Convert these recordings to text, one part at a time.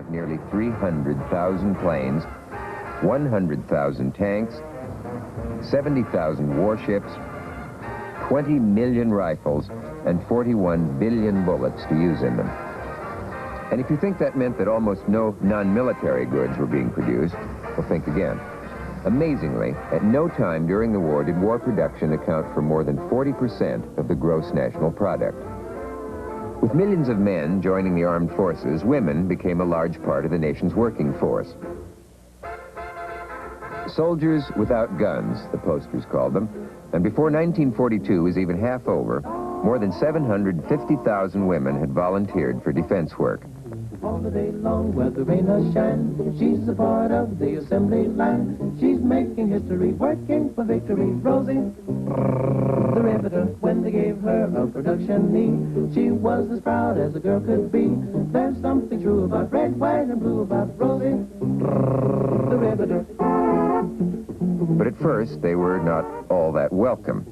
of nearly 300,000 planes, 100,000 tanks, 70,000 warships, 20 million rifles, and 41 billion bullets to use in them. And if you think that meant that almost no non-military goods were being produced, well, think again. Amazingly, at no time during the war did war production account for more than 40% of the gross national product. With millions of men joining the armed forces, women became a large part of the nation's working force. Soldiers without guns, the posters called them, and before 1942 was even half over, more than 750,000 women had volunteered for defense work. All the day long, whether rain or shine, she's a part of the assembly line. She's making history, working for victory. Rosie, the riveter, when they gave her a production knee, she was as proud as a girl could be. There's something true about red, white, and blue about Rosie, the riveter. But at first, they were not all that welcome.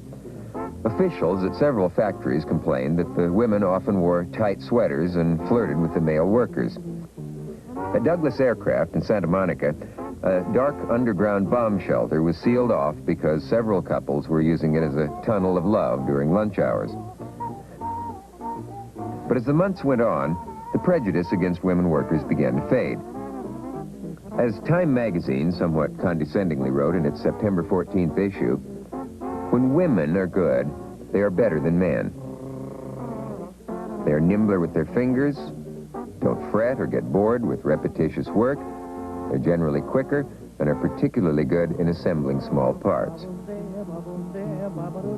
Officials at several factories complained that the women often wore tight sweaters and flirted with the male workers. At Douglas Aircraft in Santa Monica, a dark underground bomb shelter was sealed off because several couples were using it as a tunnel of love during lunch hours. But as the months went on, the prejudice against women workers began to fade. As Time magazine somewhat condescendingly wrote in its September 14th issue, when women are good, they are better than men. They are nimbler with their fingers, don't fret or get bored with repetitious work, they're generally quicker, and are particularly good in assembling small parts.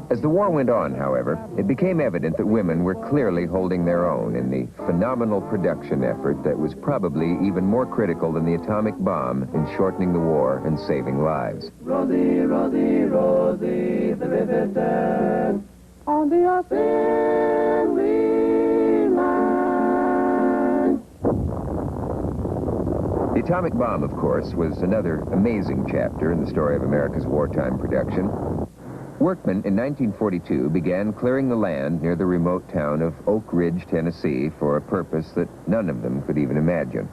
As the war went on, however, it became evident that women were clearly holding their own in the phenomenal production effort that was probably even more critical than the atomic bomb in shortening the war and saving lives. Rosie, Rosie, Rosie, the riveter, on the assembly line. The atomic bomb, of course, was another amazing chapter in the story of America's wartime production. Workmen in 1942 began clearing the land near the remote town of Oak Ridge, Tennessee, for a purpose that none of them could even imagine.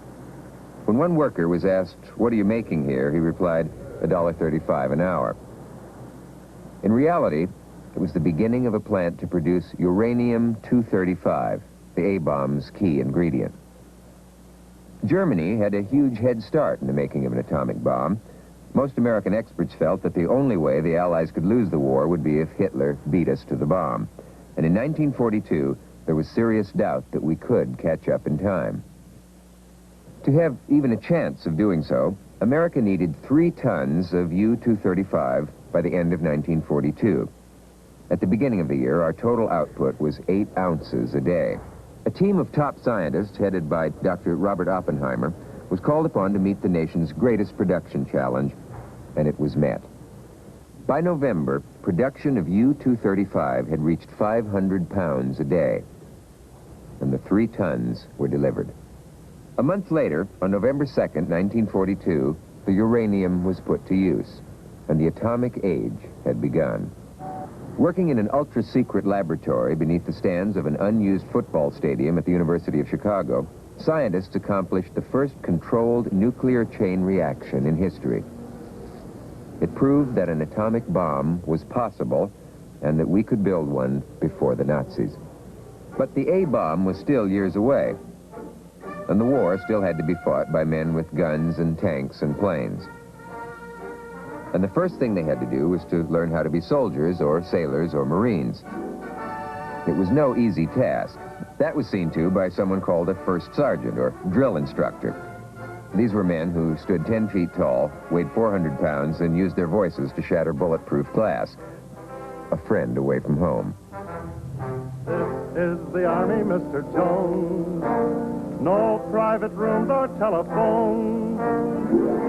When one worker was asked, "What are you making here?" he replied, $1.35 an hour. In reality, it was the beginning of a plant to produce uranium-235, the A-bomb's key ingredient. Germany had a huge head start in the making of an atomic bomb. Most American experts felt that the only way the Allies could lose the war would be if Hitler beat us to the bomb. And in 1942, there was serious doubt that we could catch up in time. To have even a chance of doing so, America needed 3 tons of U-235 by the end of 1942. At the beginning of the year, our total output was 8 ounces a day. A team of top scientists, headed by Dr. Robert Oppenheimer, was called upon to meet the nation's greatest production challenge, and it was met. By November, production of U-235 had reached 500 pounds a day, and the 3 tons were delivered. A month later, on November 2nd, 1942, the uranium was put to use, and the atomic age had begun. Working in an ultra-secret laboratory beneath the stands of an unused football stadium at the University of Chicago, scientists accomplished the first controlled nuclear chain reaction in history. It proved that an atomic bomb was possible and that we could build one before the Nazis. But the A-bomb was still years away, and the war still had to be fought by men with guns and tanks and planes. And the first thing they had to do was to learn how to be soldiers or sailors or Marines. It was no easy task. That was seen to by someone called a first sergeant or drill instructor. These were men who stood 10 feet tall, weighed 400 pounds, and used their voices to shatter bulletproof glass. A friend away from home. This is the Army, Mr. Jones. No private rooms or telephone.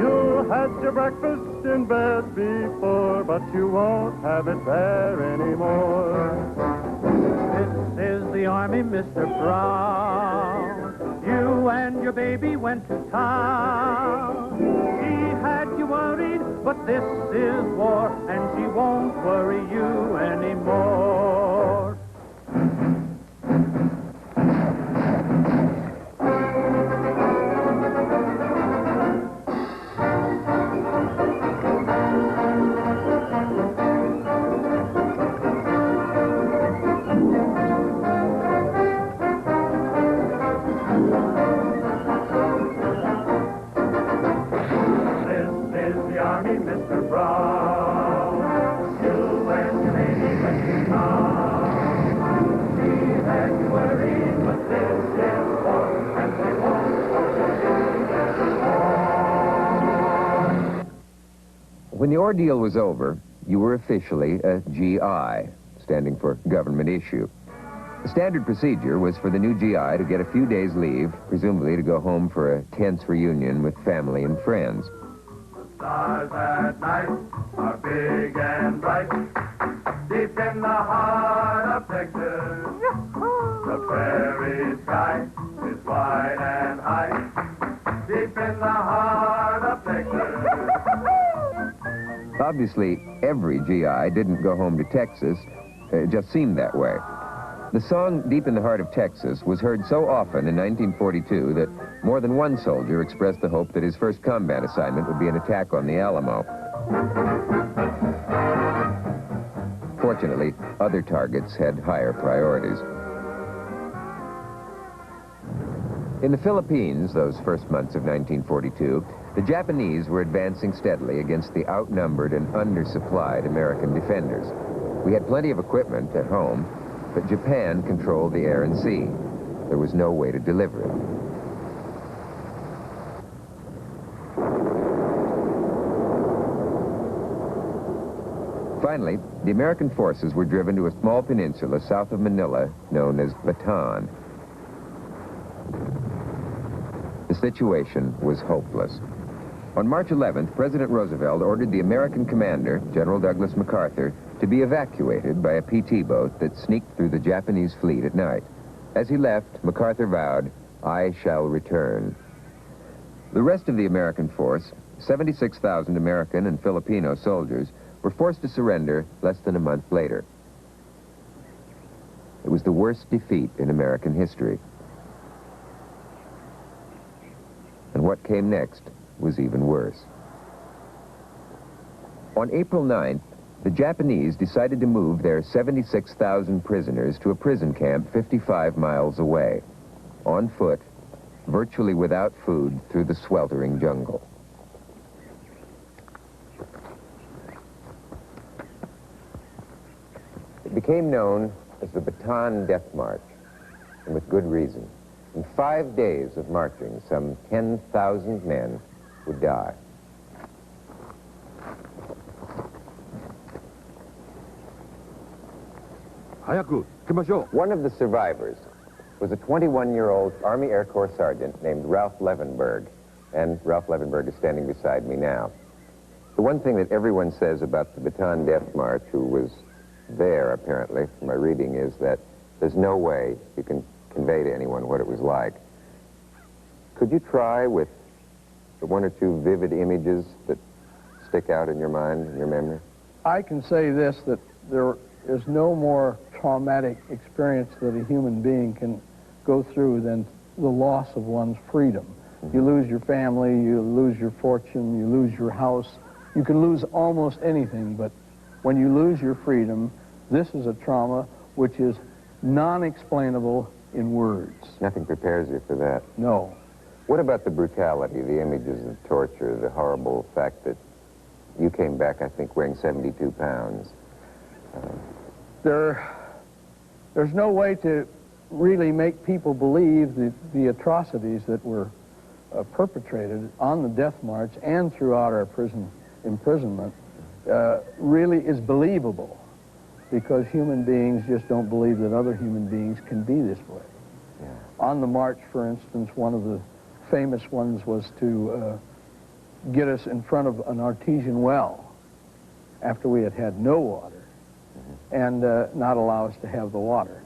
You had your breakfast in bed before, but you won't have it there anymore. This is the Army, Mr. Brown. You and your baby went to town. She had you worried, but this is war, and she won't worry you anymore. the ordeal was over, you were officially a GI, standing for government issue. The standard procedure was for the new GI to get a few days' leave, presumably to go home for a tense reunion with family and friends. Stars at night are big and bright, deep in the heart of Texas. The prairie sky is wide and high, deep in the heart of Texas. Obviously, every GI didn't go home to Texas. It just seemed that way. The song Deep in the Heart of Texas was heard so often in 1942 that more than one soldier expressed the hope that his first combat assignment would be an attack on the Alamo. Fortunately, other targets had higher priorities. In the Philippines, those first months of 1942, the Japanese were advancing steadily against the outnumbered and undersupplied American defenders. We had plenty of equipment at home, but Japan controlled the air and sea. There was no way to deliver it. Finally, the American forces were driven to a small peninsula south of Manila known as Bataan. The situation was hopeless. On March 11th, President Roosevelt ordered the American commander, General Douglas MacArthur, to be evacuated by a PT boat that sneaked through the Japanese fleet at night. As he left, MacArthur vowed, "I shall return." The rest of the American force, 76,000 American and Filipino soldiers, were forced to surrender less than a month later. It was the worst defeat in American history. And what came next was even worse. On April 9th, the Japanese decided to move their 76,000 prisoners to a prison camp 55 miles away, on foot, virtually without food through the sweltering jungle. It became known as the Bataan Death March, and with good reason. In 5 days of marching, some 10,000 men would die. One of the survivors was a 21-year-old Army Air Corps sergeant named Ralph Levenberg, and Ralph Levenberg is standing beside me now. The one thing that everyone says about the Bataan Death March, who was there apparently from my reading, is that there's no way you can convey to anyone what it was like. Could you try with the one or two vivid images that stick out in your mind, in your memory? I can say this, that there is no more traumatic experience that a human being can go through than the loss of one's freedom. You lose your family, you lose your fortune, you lose your house. You can lose almost anything, but when you lose your freedom, this is a trauma which is non-explainable in words. Nothing prepares you for that. No. What about the brutality, the images of torture, the horrible fact that you came back, I think, weighing 72 pounds? There's no way to really make people believe the atrocities that were perpetrated on the death march and throughout our prison imprisonment really is believable, because human beings just don't believe that other human beings can be this way. Yeah. On the march, for instance, one of the famous ones was to get us in front of an artesian well after we had had no water, and not allow us to have the water.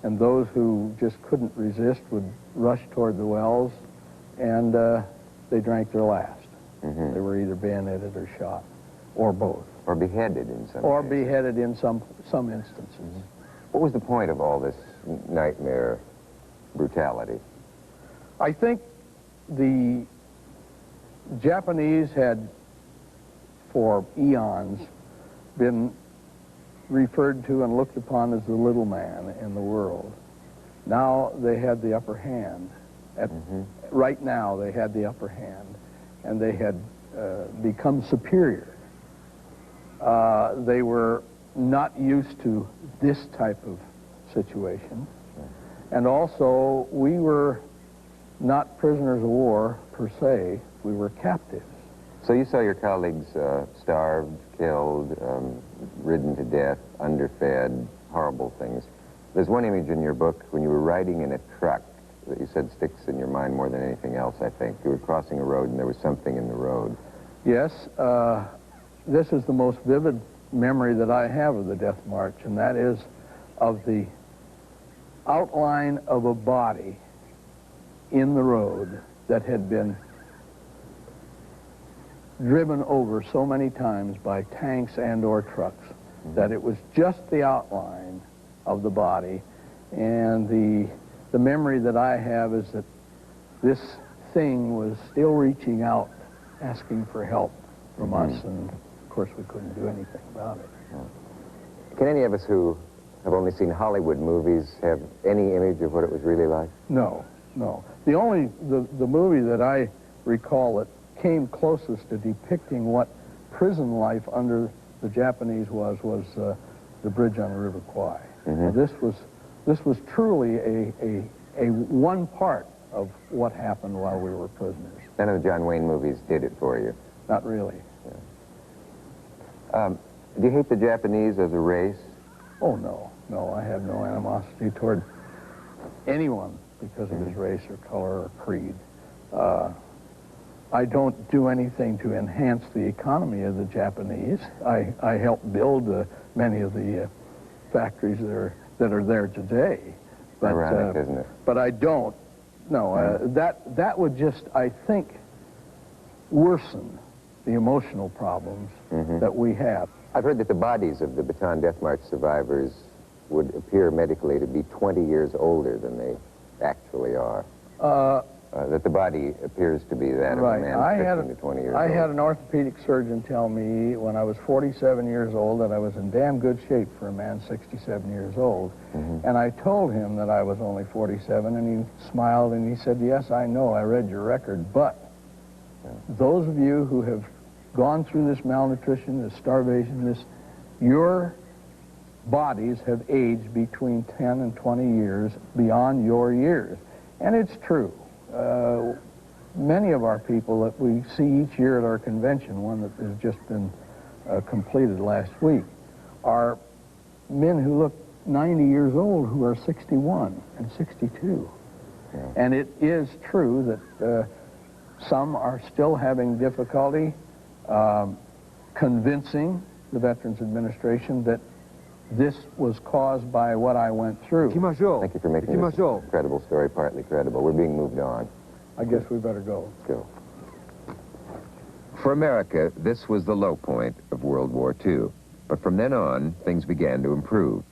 And those who just couldn't resist would rush toward the wells, and they drank their last. They were either bayoneted or shot, or both. Or beheaded in some Or cases. beheaded in some instances. What was the point of all this nightmare brutality? I think the Japanese had, for eons, been referred to and looked upon as the little man in the world. Now they had the upper hand. Right now they had the upper hand, and they had become superior. They were not used to this type of situation. And also, we were not prisoners of war per se, we were captives. So you saw your colleagues starved, killed, ridden to death, underfed, horrible things. There's one image in your book when you were riding in a truck that you said sticks in your mind more than anything else, I think. You were crossing a road and there was something in the road. Yes, this is the most vivid memory that I have of the Death March, and that is of the outline of a body in the road that had been driven over so many times by tanks and or trucks that it was just the outline of the body. And the memory that I have is that this thing was still reaching out, asking for help from us, and of course we couldn't do anything about it. Can any of us who have only seen Hollywood movies have any image of what it was really like? No, no. The only, the movie that I recall that came closest to depicting what prison life under the Japanese was The Bridge on the River Kwai. This was truly a one part of what happened while we were prisoners. None of the John Wayne movies did it for you? Not really. Do you hate the Japanese as a race? Oh, no. No, I have no animosity toward anyone because of his race or color or creed. I don't do anything to enhance the economy of the Japanese. I help build many of the factories that are there today. But, ironic, isn't it? But I don't. No, that would just, I think, worsen the emotional problems that we have. I've heard that the bodies of the Bataan Death March survivors would appear medically to be 20 years older than they actually are. That the body appears to be that of a man 15 to 20 years old. I had an orthopedic surgeon tell me when I was 47 years old that I was in damn good shape for a man 67 years old. And I told him that I was only 47, and he smiled and he said, "Yes, I know, I read your record, but those of you who have gone through this malnutrition, this starvation, your bodies have aged between 10 and 20 years beyond your years." And it's true. Many of our people that we see each year at our convention, one that has just been completed last week, are men who look 90 years old who are 61 and 62. And it is true that some are still having difficulty convincing the Veterans Administration that this was caused by what I went through. Thank you for making this incredible story partly credible. We're being moved on. I guess we better go. Let's go. For America, this was the low point of World War II. But from then on, things began to improve.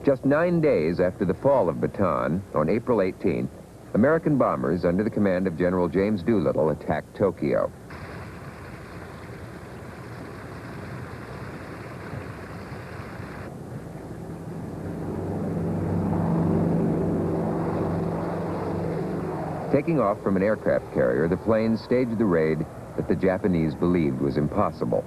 Just 9 days after the fall of Bataan, on April 18th, American bombers under the command of General James Doolittle attacked Tokyo. Taking off from an aircraft carrier, the planes staged the raid that the Japanese believed was impossible.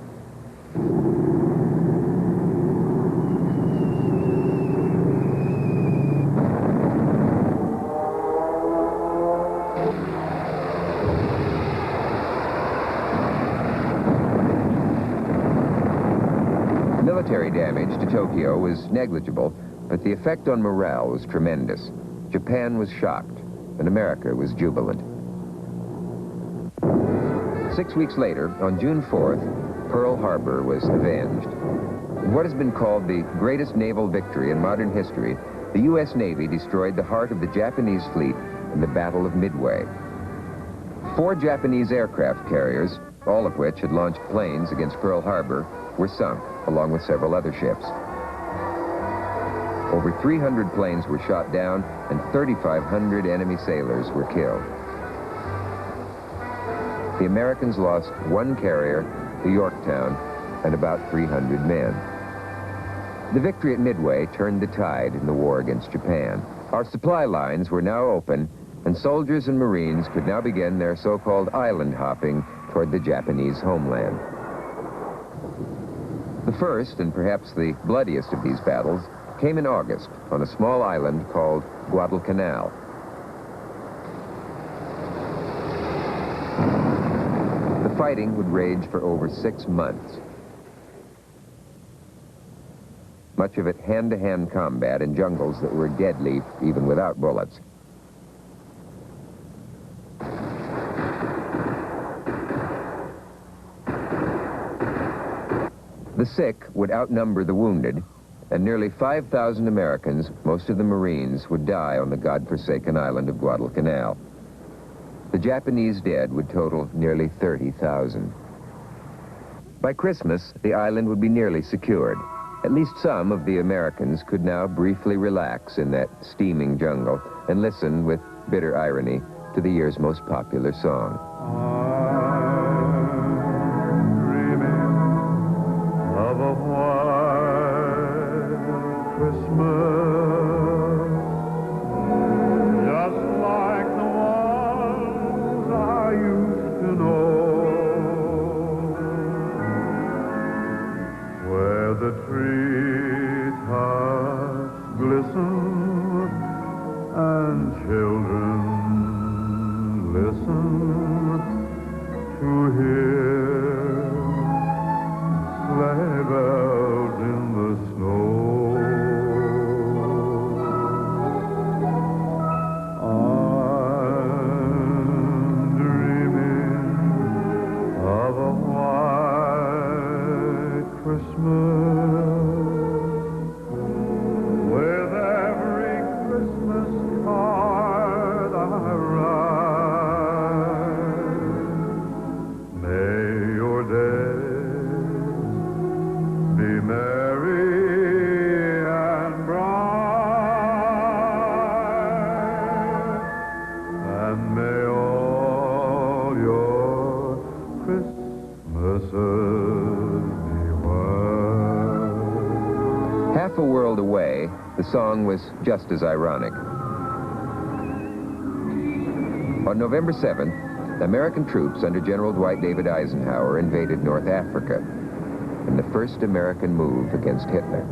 Military damage to Tokyo was negligible, but the effect on morale was tremendous. Japan was shocked, and America was jubilant. 6 weeks later, on June 4th, Pearl Harbor was avenged. In what has been called the greatest naval victory in modern history, the U.S. Navy destroyed the heart of the Japanese fleet in the Battle of Midway. 4 Japanese aircraft carriers, all of which had launched planes against Pearl Harbor, were sunk, along with several other ships. Over 300 planes were shot down, and 3,500 enemy sailors were killed. The Americans lost 1 carrier, the Yorktown, and about 300 men. The victory at Midway turned the tide in the war against Japan. Our supply lines were now open, and soldiers and Marines could now begin their so-called island hopping toward the Japanese homeland. The first, and perhaps the bloodiest of these battles, came in August on a small island called Guadalcanal. The fighting would rage for over 6 months. Much of it hand-to-hand combat in jungles that were deadly even without bullets. The sick would outnumber the wounded, and nearly 5,000 Americans, most of the Marines, would die on the godforsaken island of Guadalcanal. The Japanese dead would total nearly 30,000. By Christmas, the island would be nearly secured. At least some of the Americans could now briefly relax in that steaming jungle and listen with bitter irony to the year's most popular song. Of a white Christmas, just like the ones I used to know, where the treetops glisten and children listen to hear sleigh bells in the snow. I'm dreaming of a white Christmas, with every Christmas card I write. May your days be merry and bright, and may all your Christmases be white. Half a world away, the song was just as ironic. On November 7th, American troops under General Dwight David Eisenhower invaded North Africa, in the first American move against Hitler.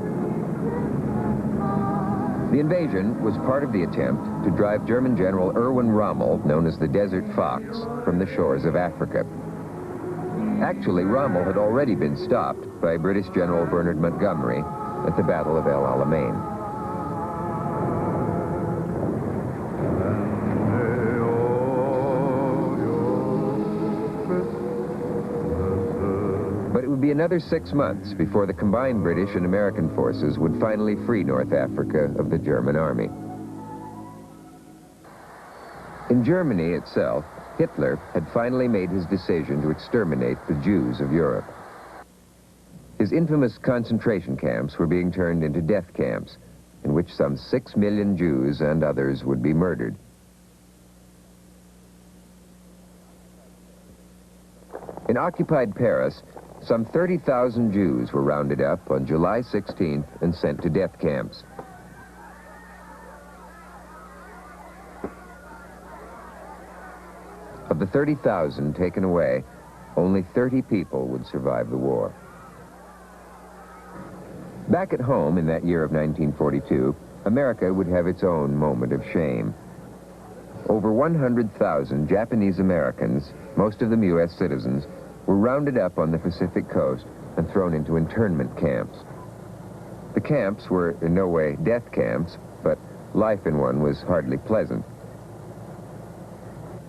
The invasion was part of the attempt to drive German General Erwin Rommel, known as the Desert Fox, from the shores of Africa. Actually, Rommel had already been stopped by British General Bernard Montgomery at the Battle of El Alamein. But it would be another 6 months before the combined British and American forces would finally free North Africa of the German army. In Germany itself, Hitler had finally made his decision to exterminate the Jews of Europe. His infamous concentration camps were being turned into death camps, in which some 6 million Jews and others would be murdered. In occupied Paris, some 30,000 Jews were rounded up on July 16th and sent to death camps. Of the 30,000 taken away, only 30 people would survive the war. Back at home in that year of 1942, America would have its own moment of shame. Over 100,000 Japanese Americans, most of them U.S. citizens, were rounded up on the Pacific coast and thrown into internment camps. The camps were in no way death camps, but life in one was hardly pleasant.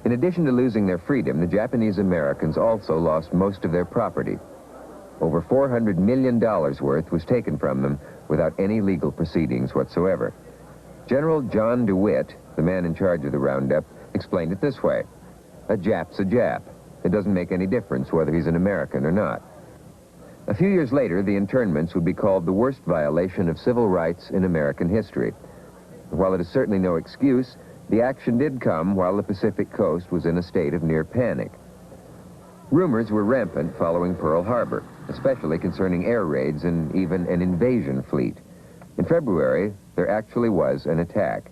In addition to losing their freedom, the Japanese Americans also lost most of their property. Over $400 million worth was taken from them without any legal proceedings whatsoever. General John DeWitt, the man in charge of the roundup, explained it this way: a Jap's a Jap. It doesn't make any difference whether he's an American or not. A few years later, the internments would be called the worst violation of civil rights in American history. While it is certainly no excuse, the action did come while the Pacific coast was in a state of near panic. Rumors were rampant following Pearl Harbor, especially concerning air raids and even an invasion fleet. In February, there actually was an attack.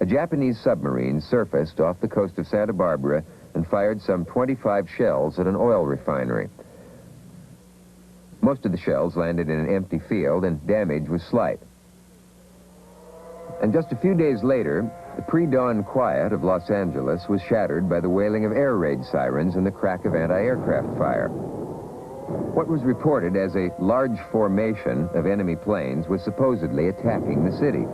A Japanese submarine surfaced off the coast of Santa Barbara and fired some 25 shells at an oil refinery. Most of the shells landed in an empty field and damage was slight. And just a few days later, The pre-dawn quiet of Los Angeles was shattered by the wailing of air raid sirens and the crack of anti-aircraft fire. What was reported as a large formation of enemy planes was supposedly attacking the city.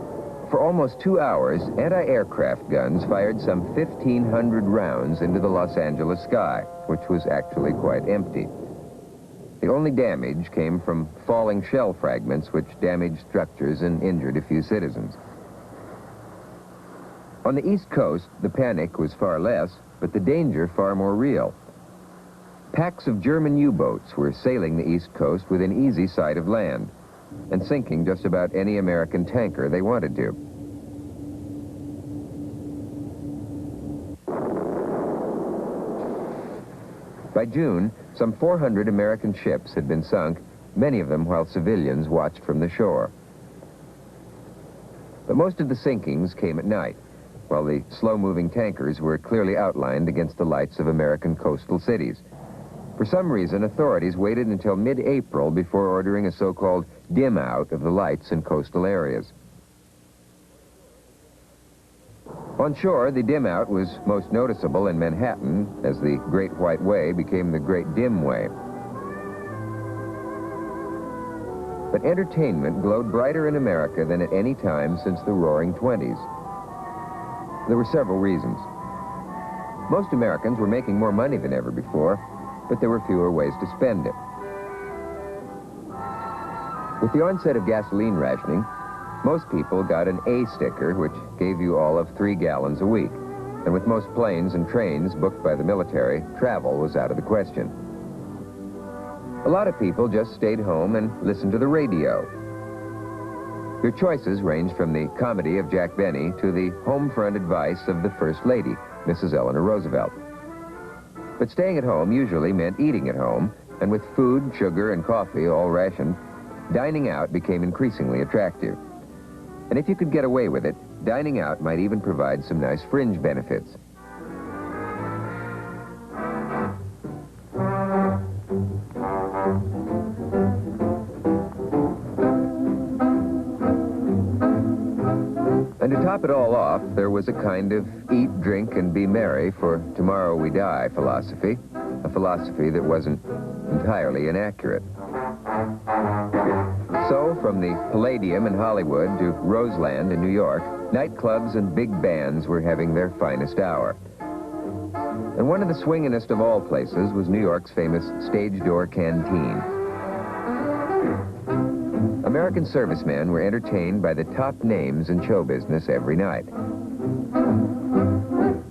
For almost 2 hours, anti-aircraft guns fired some 1,500 rounds into the Los Angeles sky, which was actually quite empty. The only damage came from falling shell fragments which damaged structures and injured a few citizens. On the East Coast, the panic was far less, but the danger far more real. Packs of German U-boats were sailing the East Coast within easy sight of land and sinking just about any American tanker they wanted to. By June, some 400 American ships had been sunk, many of them while civilians watched from the shore. But most of the sinkings came at night, while the slow-moving tankers were clearly outlined against the lights of American coastal cities. For some reason, authorities waited until mid-April before ordering a so-called dim-out of the lights in coastal areas. On shore, the dim-out was most noticeable in Manhattan as the Great White Way became the Great Dim Way. But entertainment glowed brighter in America than at any time since the Roaring '20s. There were several reasons. Most Americans were making more money than ever before, but there were fewer ways to spend it. With the onset of gasoline rationing, most people got an A sticker, which gave you all of 3 gallons a week. And with most planes and trains booked by the military, travel was out of the question. A lot of people just stayed home and listened to the radio. Your choices ranged from the comedy of Jack Benny to the home front advice of the First Lady, Mrs. Eleanor Roosevelt. But staying at home usually meant eating at home, and with food, sugar, and coffee all rationed, dining out became increasingly attractive. And if you could get away with it, dining out might even provide some nice fringe benefits. And to top it all off, there was a kind of eat, drink, and be merry for tomorrow we die philosophy, a philosophy that wasn't entirely inaccurate. So, from the Palladium in Hollywood to Roseland in New York, nightclubs and big bands were having their finest hour. And one of the swinginest of all places was New York's famous Stage Door Canteen. American servicemen were entertained by the top names in show business every night.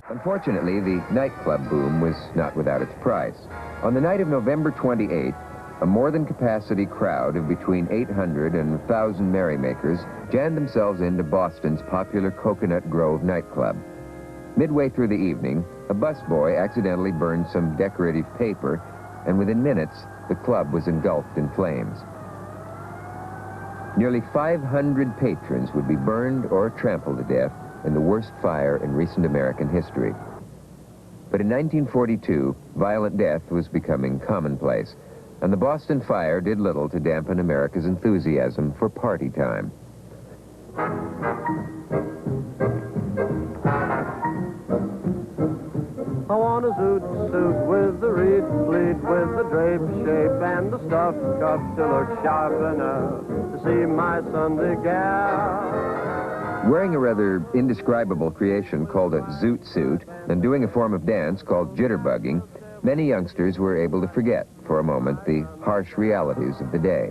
Unfortunately, the nightclub boom was not without its price. On the night of November 28th, a more-than-capacity crowd of between 800 and 1,000 merrymakers jammed themselves into Boston's popular Coconut Grove nightclub. Midway through the evening, a busboy accidentally burned some decorative paper, and within minutes, the club was engulfed in flames. Nearly 500 patrons would be burned or trampled to death in the worst fire in recent American history. But in 1942, violent death was becoming commonplace, and the Boston fire did little to dampen America's enthusiasm for party time. I want a zoot suit with the reed pleat, with the drape shape and the stuff cut to look sharp enough to see my Sunday gal. Wearing a rather indescribable creation called a zoot suit and doing a form of dance called jitterbugging, many youngsters were able to forget for a moment the harsh realities of the day.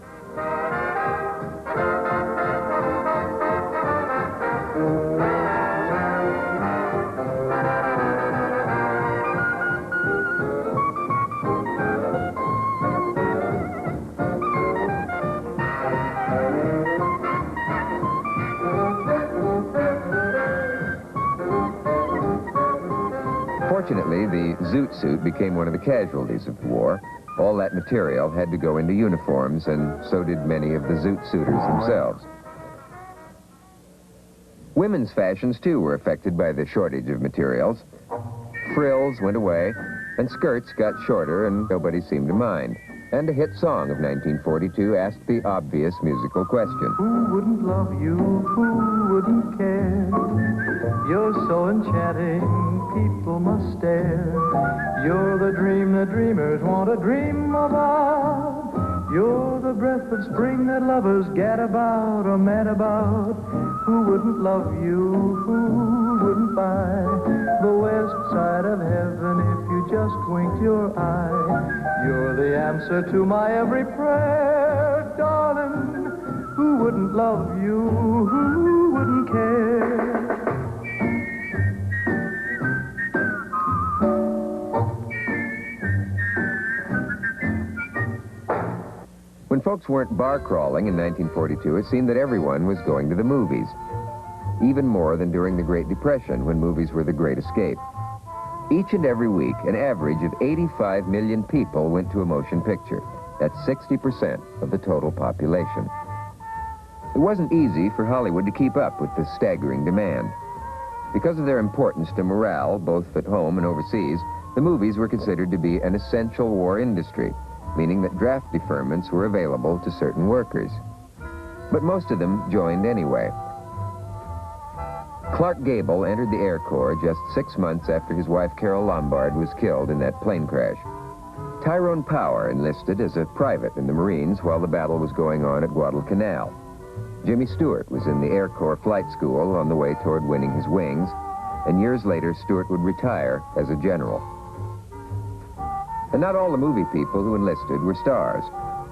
Fortunately, the zoot suit became one of the casualties of the war. All that material had to go into uniforms, and so did many of the zoot suiters themselves. Women's fashions, too, were affected by the shortage of materials. Frills went away, and skirts got shorter, and nobody seemed to mind. And a hit song of 1942 asked the obvious musical question. Who wouldn't love you? Who wouldn't care? You're so enchanting, people must stare. You're the dream that dreamers want to dream about. You're the breath of spring that lovers gad about or mad about. Who wouldn't love you? Who wouldn't buy the west side of heaven if you just winked your eye? You're the answer to my every prayer, darling. Who wouldn't love you? Who wouldn't care? When folks weren't bar crawling in 1942, it seemed that everyone was going to the movies. Even more than during the Great Depression, when movies were the great escape. Each and every week, an average of 85 million people went to a motion picture. That's 60% of the total population. It wasn't easy for Hollywood to keep up with this staggering demand. Because of their importance to morale, both at home and overseas, the movies were considered to be an essential war industry, meaning that draft deferments were available to certain workers. But most of them joined anyway. Clark Gable entered the Air Corps just 6 months after his wife Carol Lombard was killed in that plane crash. Tyrone Power enlisted as a private in the Marines while the battle was going on at Guadalcanal. Jimmy Stewart was in the Air Corps flight school on the way toward winning his wings, and years later Stewart would retire as a general. And not all the movie people who enlisted were stars.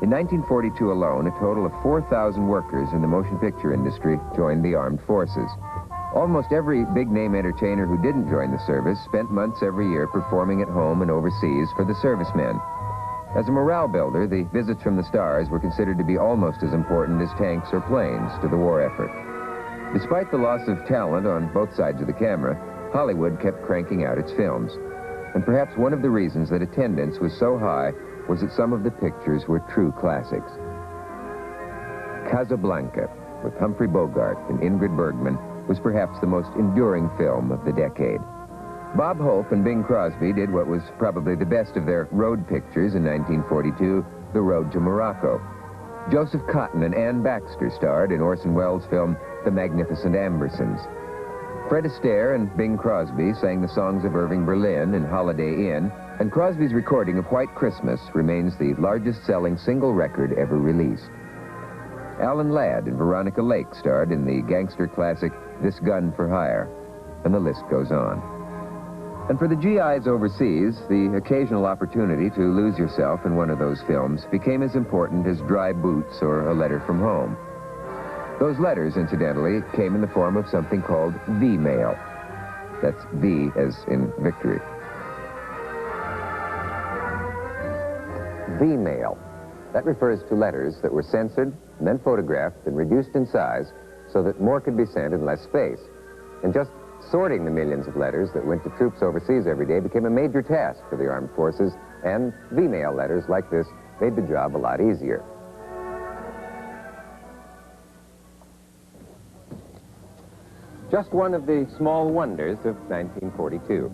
In 1942 alone, a total of 4,000 workers in the motion picture industry joined the armed forces. Almost every big-name entertainer who didn't join the service spent months every year performing at home and overseas for the servicemen. As a morale builder, the visits from the stars were considered to be almost as important as tanks or planes to the war effort. Despite the loss of talent on both sides of the camera, Hollywood kept cranking out its films. And perhaps one of the reasons that attendance was so high was that some of the pictures were true classics. Casablanca, with Humphrey Bogart and Ingrid Bergman, was perhaps the most enduring film of the decade. Bob Hope and Bing Crosby did what was probably the best of their road pictures in 1942, The Road to Morocco. Joseph Cotton and Anne Baxter starred in Orson Welles' film The Magnificent Ambersons. Fred Astaire and Bing Crosby sang the songs of Irving Berlin in Holiday Inn, and Crosby's recording of White Christmas remains the largest-selling single record ever released. Alan Ladd and Veronica Lake starred in the gangster classic This Gun for Hire, and the list goes on. And for the GIs overseas, the occasional opportunity to lose yourself in one of those films became as important as dry boots or a letter from home. Those letters, incidentally, came in the form of something called V-mail. That's V as in victory. V-mail. That refers to letters that were censored and then photographed and reduced in size so that more could be sent in less space. And just sorting the millions of letters that went to troops overseas every day became a major task for the armed forces, and V-mail letters like this made the job a lot easier. Just one of the small wonders of 1942.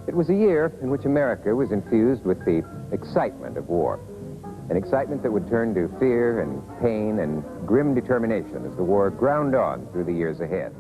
It was a year in which America was infused with the excitement of war. An excitement that would turn to fear and pain and grim determination as the war ground on through the years ahead.